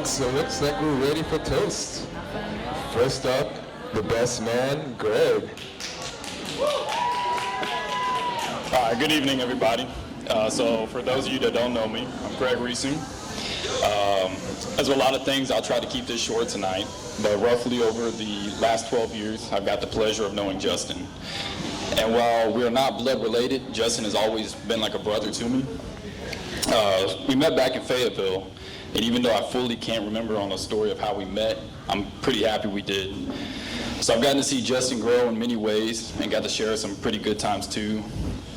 So it looks like we're ready for toast. First up, the best man, Greg. Good evening, everybody. So for those of you that don't know me, I'm Greg Reesing. As with a lot of things, I'll try to keep this short tonight, but roughly over the last 12 years, I've got the pleasure of knowing Justin. And while we are not blood related, Justin has always been like a brother to me. We met back in Fayetteville, and even though I fully can't remember on the story of how we met, I'm pretty happy we did. So I've gotten to see Justin grow in many ways and got to share some pretty good times too.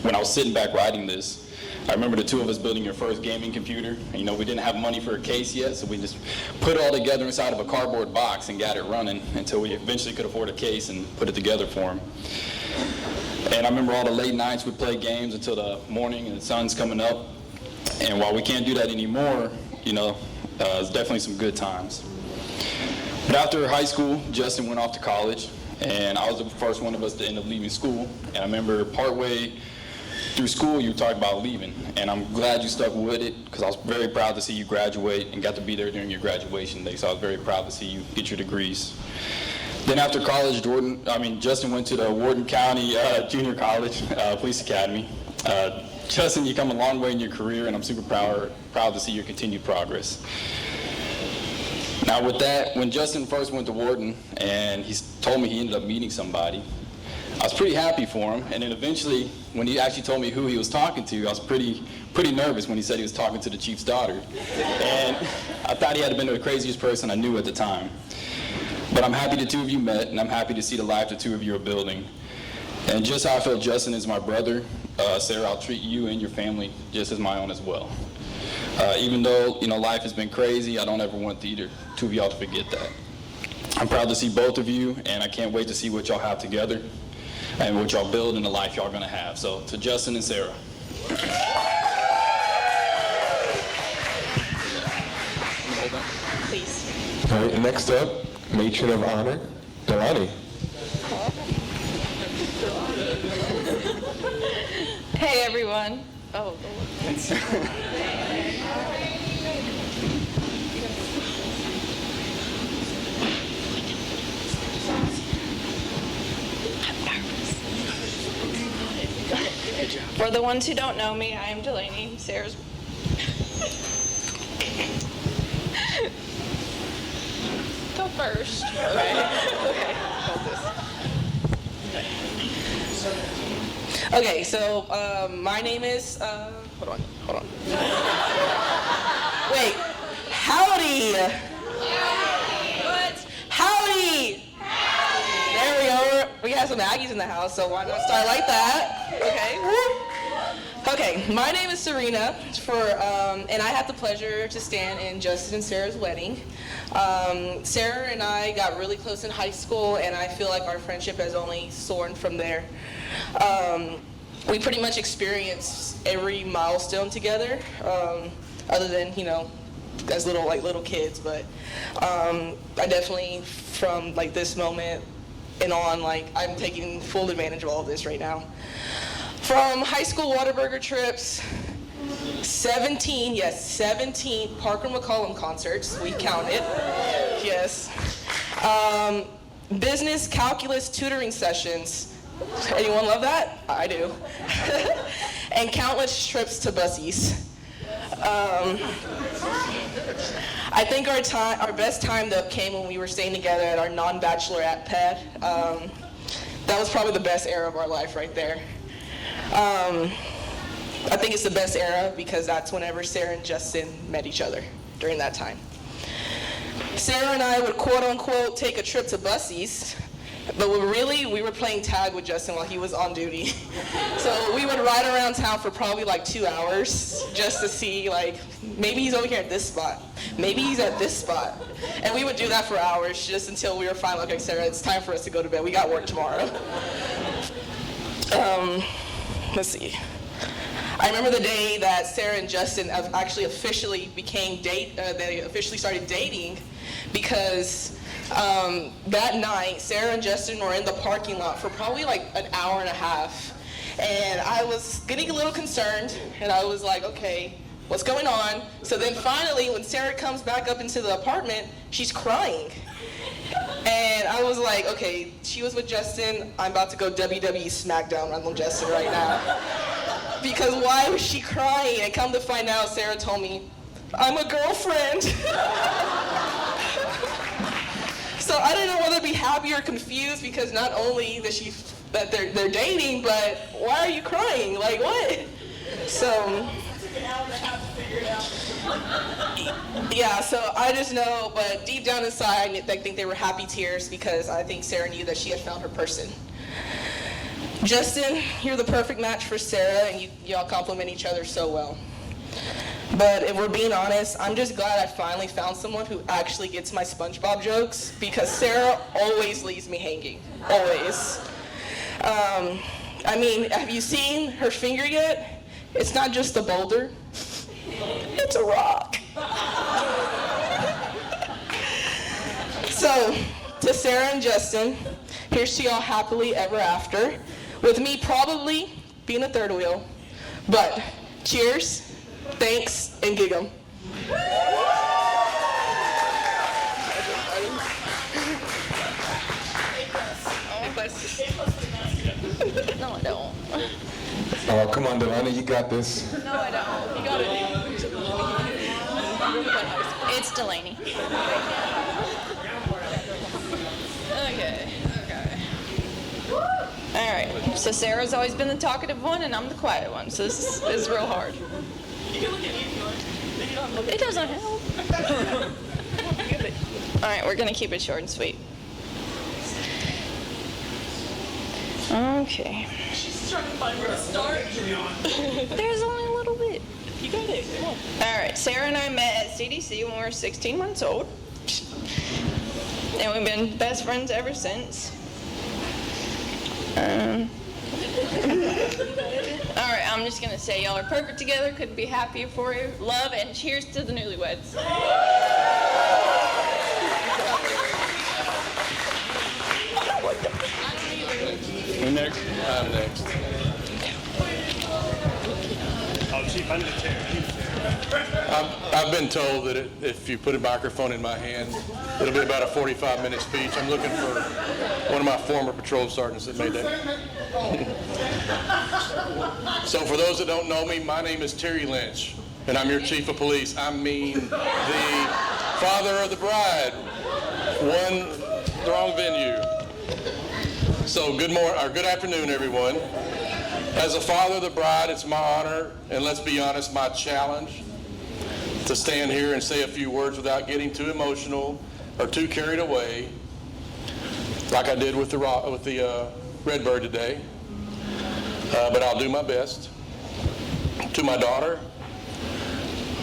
When I was sitting back writing this, I remember the two of us building your first gaming computer. And, we didn't have money for a case yet, so we just put it all together inside of a cardboard box and got it running until we eventually could afford a case and put it together for him. And I remember all the late nights we'd play games until the morning and the sun's coming up. And while we can't do that anymore, it's definitely some good times. But after high school, Justin went off to college, and I was the first one of us to end up leaving school. And I remember partway through school, you talked about leaving, and I'm glad you stuck with it because I was very proud to see you graduate and got to be there during your graduation day. So I was very proud to see you get your degrees. Then after college, Justin went to the Wharton County Junior College Police Academy. Justin, you've come a long way in your career, and I'm super proud to see your continued progress. Now with that, when Justin first went to Wharton and he told me he ended up meeting somebody, I was pretty happy for him. And then eventually, when he actually told me who he was talking to, I was pretty nervous when he said he was talking to the chief's daughter. And I thought he had been the craziest person I knew at the time. But I'm happy the two of you met, and I'm happy to see the life the two of you are building. And just how I feel Justin is my brother, Sarah, I'll treat you and your family just as my own as well. Even though, life has been crazy, I don't ever want either two of y'all to forget that. I'm proud to see both of you, and I can't wait to see what y'all have together and what y'all build in the life y'all gonna have. So to Justin and Sarah. Please. All right, next up, Matron of Honor, Delaney. Hey, everyone. Oh, for the ones who don't know me, I am Delaney, Sarah's. Go first. Okay, so my name is, hold on. Wait, howdy. What? Howdy. There we are. We have some Aggies in the house, so why not start like that? Okay. Okay, my name is Serena, and I had the pleasure to stand in Justin and Sarah's wedding. Sarah and I got really close in high school, and I feel like our friendship has only soared from there. We pretty much experienced every milestone together, other than, as little kids, but I definitely, from like this moment and on, I'm taking full advantage of all of this right now. From high school Whataburger trips, 17 Parker McCollum concerts, we counted, yes. Business calculus tutoring sessions. Anyone love that? I do. And countless trips to Bussies. I think our best time though came when we were staying together at our non-bachelorette pad. That was probably the best era of our life right there. I think it's the best era because that's whenever Sarah and Justin met each other during that time. Sarah and I would quote unquote take a trip to Bussies, but we were playing tag with Justin while he was on duty. So we would ride around town for probably 2 hours just to see maybe he's over here at this spot, maybe he's at this spot. And we would do that for hours just until we were finally, okay, Sarah, it's time for us to go to bed. We got work tomorrow. Let's see. I remember the day that Sarah and Justin actually officially they officially started dating because that night, Sarah and Justin were in the parking lot for probably an hour and a half. And I was getting a little concerned, and I was like, okay, what's going on? So then finally, when Sarah comes back up into the apartment, she's crying. And I was like, okay, she was with Justin. I'm about to go WWE SmackDown on Justin right now. Because why was she crying? And come to find out, Sarah told me, I'm a girlfriend. So I didn't know whether to be happy or confused, because not only that they're dating, but why are you crying? Like, what? So, yeah, so I just know, but deep down inside, I think they were happy tears, because I think Sarah knew that she had found her person. Justin, you're the perfect match for Sarah, and y'all complement each other so well. But if we're being honest, I'm just glad I finally found someone who actually gets my SpongeBob jokes, because Sarah always leaves me hanging. Always. I mean, have you seen her finger yet? It's not just a boulder. It's a rock. So, to Sarah and Justin, here's to y'all happily ever after, with me probably being a third wheel. But cheers, thanks, and gig 'em. No, I don't. Oh, come on, Delaney, you got this. No, I don't. You got it. It's Delaney. Okay. All right. So Sarah's always been the talkative one, and I'm the quiet one. So this is real hard. It doesn't help. All right, we're gonna keep it short and sweet. Okay. She's trying to find where to start. There's only a little bit. You got it, come on. All right, Sarah and I met at CDC when we were 16 months old. And we've been best friends ever since. All right, I'm just gonna say y'all are perfect together, couldn't be happier for you. Love and cheers to the newlyweds. Who next? I'm next. Oh, Chief, I need a chair. I've been told that if you put a microphone in my hand, it'll be about a 45-minute speech. I'm looking for one of my former patrol sergeants that made that. So for those that don't know me, my name is Terry Lynch, and I'm your chief of police. I mean the father of the bride. One wrong venue. So good afternoon, everyone. As a father of the bride, it's my honor, and let's be honest, my challenge, to stand here and say a few words without getting too emotional or too carried away, like I did with the Redbird today. But I'll do my best. To my daughter,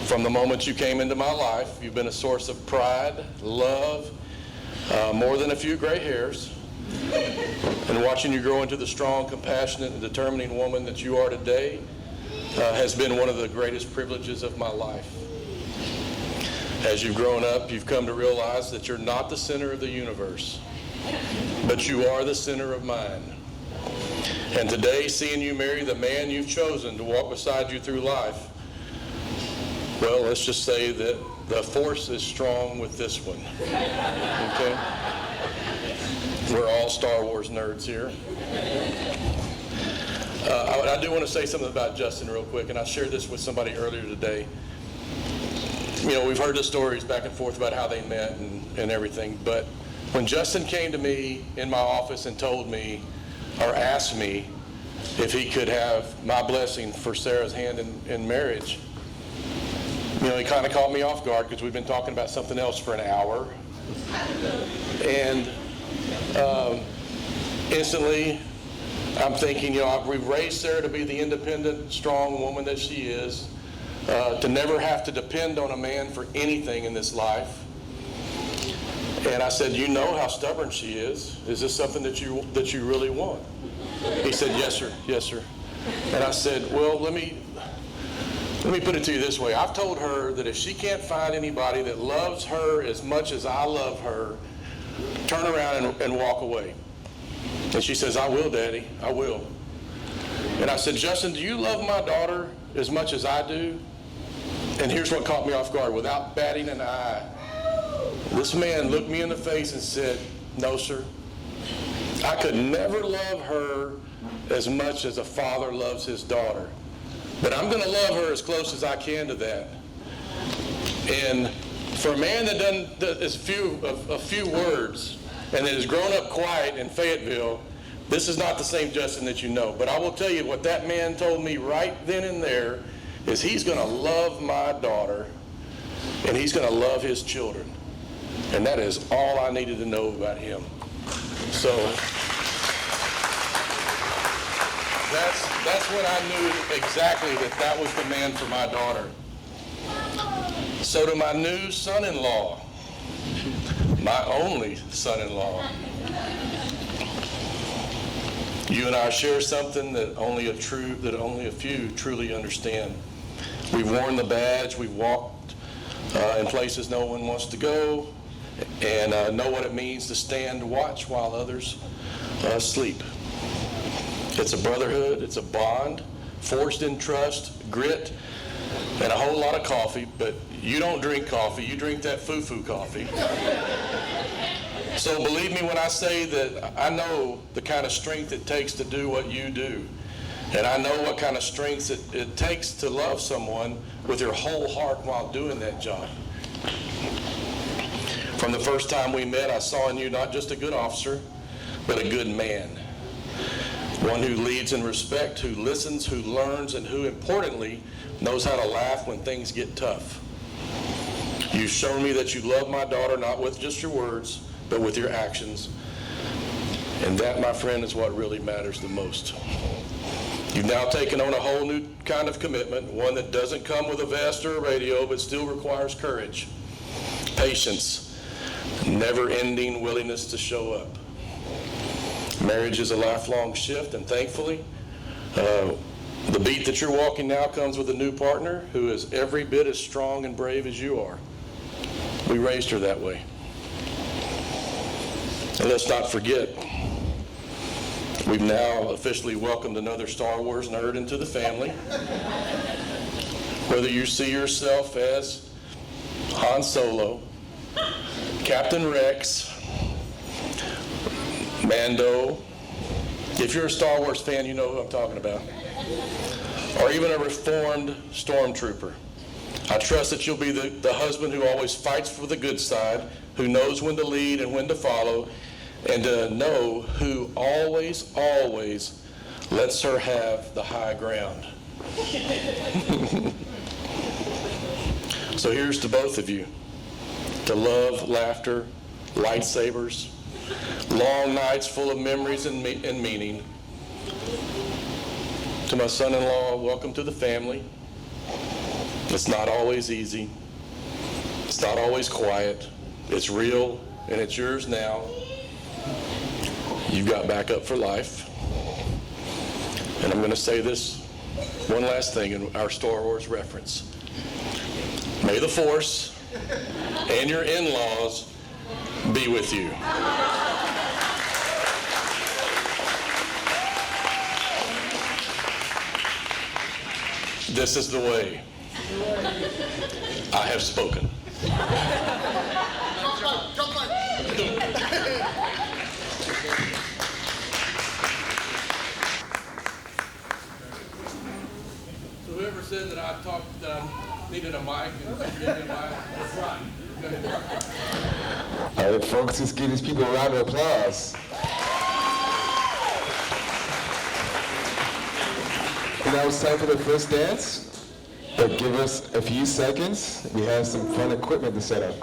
from the moment you came into my life, you've been a source of pride, love, more than a few gray hairs. And watching you grow into the strong, compassionate, and determining woman that you are today has been one of the greatest privileges of my life. As you've grown up, you've come to realize that you're not the center of the universe, but you are the center of mine. And today, seeing you marry the man you've chosen to walk beside you through life, well, let's just say that the force is strong with this one. Okay? We're all Star Wars nerds here. I do want to say something about Justin real quick, and I shared this with somebody earlier today. You know, we've heard the stories back and forth about how they met and everything, but when Justin came to me in my office and told me, or asked me, if he could have my blessing for Sarah's hand in marriage, you know, he kind of caught me off guard because we've been talking about something else for an hour. And instantly, I'm thinking, you know, we've raised Sarah to be the independent, strong woman that she is, to never have to depend on a man for anything in this life. And I said, you know how stubborn she is. Is this something that you really want? He said, yes, sir. Yes, sir. And I said, well, let me put it to you this way. I've told her that if she can't find anybody that loves her as much as I love her, turn around and walk away. And she says, I will, Daddy, I will. And I said, Justin, do you love my daughter as much as I do? And here's what caught me off guard. Without batting an eye, this man looked me in the face and said, "No, sir. I could never love her as much as a father loves his daughter. But I'm going to love her as close as I can to that." And for a man that is a few words and that has grown up quiet in Fayetteville, this is not the same Justin that you know. But I will tell you what that man told me right then and there is he's going to love my daughter and he's going to love his children. And that is all I needed to know about him. So that's when I knew exactly that was the man for my daughter. So to my new son-in-law, my only son-in-law, you and I share something that only a few truly understand. We've worn the badge, we've walked in places no one wants to go, and know what it means to stand watch while others sleep. It's a brotherhood, it's a bond, forged in trust, grit, and a whole lot of coffee. But you don't drink coffee, you drink that foo-foo coffee. So believe me when I say that I know the kind of strength it takes to do what you do. And I know what kind of strength it takes to love someone with your whole heart while doing that job. From the first time we met, I saw in you not just a good officer, but a good man. One who leads in respect, who listens, who learns, and who, importantly, knows how to laugh when things get tough. You've shown me that you love my daughter not with just your words, but with your actions. And that, my friend, is what really matters the most. You've now taken on a whole new kind of commitment, one that doesn't come with a vest or a radio, but still requires courage, patience, never-ending willingness to show up. Marriage is a lifelong shift, and thankfully, the beat that you're walking now comes with a new partner who is every bit as strong and brave as you are. We raised her that way. And let's not forget, we've now officially welcomed another Star Wars nerd into the family. Whether you see yourself as Han Solo, Captain Rex, Mando, if you're a Star Wars fan, you know who I'm talking about, or even a reformed stormtrooper, I trust that you'll be the husband who always fights for the good side, who knows when to lead and when to follow, and to know who always, always lets her have the high ground. So here's to both of you, to love, laughter, lightsabers, long nights full of memories and meaning. To my son-in-law, welcome to the family. It's not always easy. It's not always quiet. It's real, and it's yours now. You've got backup for life. And I'm going to say this one last thing in our Star Wars reference. May the Force and your in-laws be with you. This is the way. I have spoken. So whoever said that I needed a mic and gave me a mic, that's right. All right, folks, let's give these people a round of applause. And now it's time for the first dance, but give us a few seconds. We have some fun equipment to set up.